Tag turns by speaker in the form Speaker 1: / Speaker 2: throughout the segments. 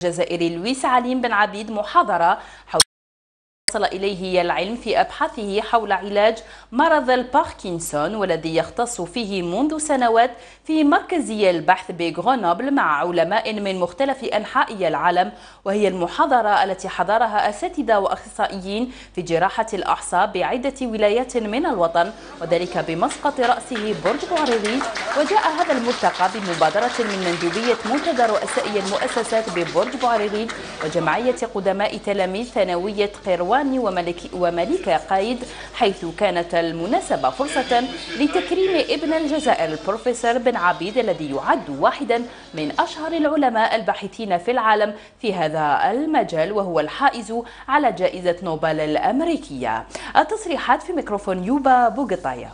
Speaker 1: الجزائري لويس عليم بن عبيد محاضرة حول وصل إليه العلم في أبحاثه حول علاج مرض الباركنسون، والذي يختص فيه منذ سنوات في مركزي البحث بغرينوبل مع علماء من مختلف أنحاء العالم. وهي المحاضرة التي حضرها أساتذة وأخصائيين في جراحة الأعصاب بعدة ولايات من الوطن، وذلك بمسقط رأسه برج بوعريري. وجاء هذا الملتقى بمبادرة من مندوبية منتدى رؤساء المؤسسات ببرج بوعريري وجمعية قدماء تلاميذ ثانوية قروان وملكة قايد، حيث كانت المناسبة فرصة لتكريم ابن الجزائر البروفيسور بن عبيد، الذي يعد واحدا من أشهر العلماء الباحثين في العالم في هذا المجال، وهو الحائز على جائزة نوبل الأمريكية. التصريحات في ميكروفون يوبا بوغطايا.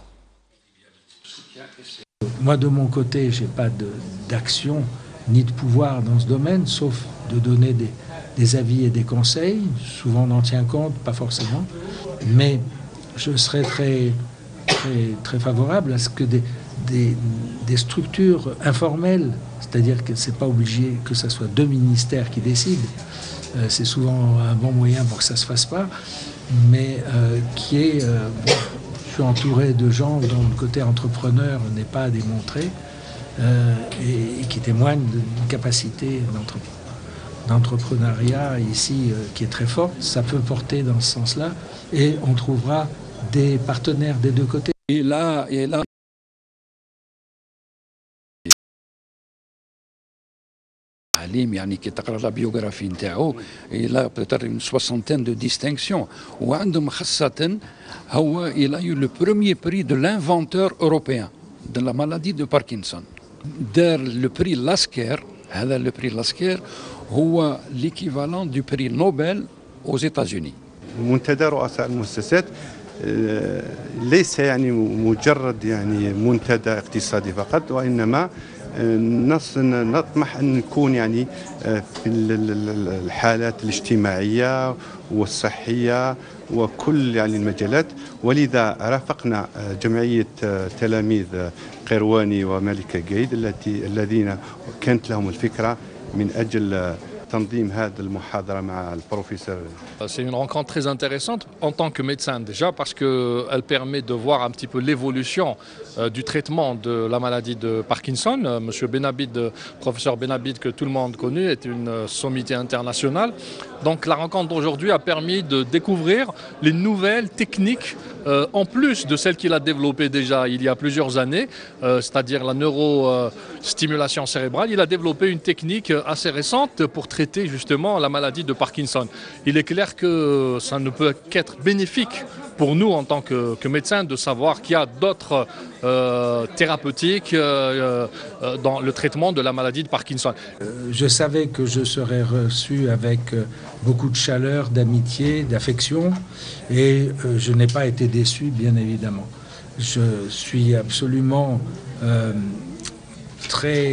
Speaker 2: Moi, de mon côté, je n'ai pas d'action ni de pouvoir dans ce domaine, sauf de donner des avis et des conseils. Souvent, on en tient compte, pas forcément. Mais je serais très favorable à ce que des structures informelles, c'est-à-dire que ce n'est pas obligé que ce soit deux ministères qui décident, c'est souvent un bon moyen pour que ça ne se fasse pas, mais qui est... je suis entouré de gens dont le côté entrepreneur n'est pas à démontrer et qui témoignent d'une capacité d'entrepreneuriat ici qui est très forte. Ça peut porter dans ce sens-là et on trouvera des partenaires des deux côtés.
Speaker 3: Et là, عليم يعني كي تقرا لا بيوغرافي نتاعو الى بتر une soixantaine de distinctions وعندهم خاصة هو il a eu le premier prix de l'inventeur européen de la maladie de Parkinson. دار le prix Lasker. هذا le prix Lasker هو l'équivalent du prix Nobel aux États-Unis.
Speaker 4: منتدى رؤساء المؤسسات ليس يعني مجرد يعني منتدى اقتصادي فقط، وإنما نطمح أن نكون يعني في الحالات الاجتماعية والصحية وكل يعني المجالات. ولذا رافقنا جمعية تلاميذ قرواني وملكة قايد الذين كانت لهم الفكرة من أجل تنظيم هذه المحاضرة مع البروفيسور.
Speaker 5: C'est une rencontre très intéressante en tant que médecin déjà parce qu'elle permet de voir un petit peu l'évolution du traitement de la maladie de Parkinson. Monsieur Benabid, professeur Benabid que tout le monde connaît, est une sommité internationale. Donc la rencontre d'aujourd'hui a permis de découvrir les nouvelles techniques en plus de celles qu'il a développées déjà il y a plusieurs années, c'est-à-dire la neurostimulation cérébrale. Il a développé une technique assez récente pour traiter justement la maladie de Parkinson. Il est clair que ça ne peut qu'être bénéfique pour nous en tant que médecins de savoir qu'il y a d'autres thérapeutiques dans le traitement de la maladie de Parkinson.
Speaker 2: Je savais que je serais reçu avec beaucoup de chaleur, d'amitié, d'affection et je n'ai pas été déçu, bien évidemment. Je suis absolument très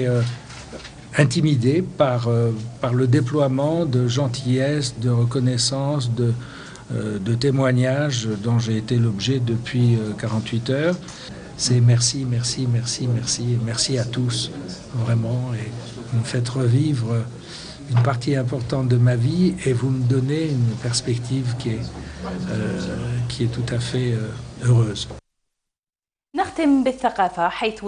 Speaker 2: intimidé par le déploiement de gentillesse, de reconnaissance, de témoignages dont j'ai été l'objet depuis 48 heures. C'est merci, merci, merci, merci, merci à tous, vraiment, et vous me faites revivre une partie importante de ma vie et vous me donnez une perspective qui est tout à fait heureuse.
Speaker 1: نختم بالثقافة حيث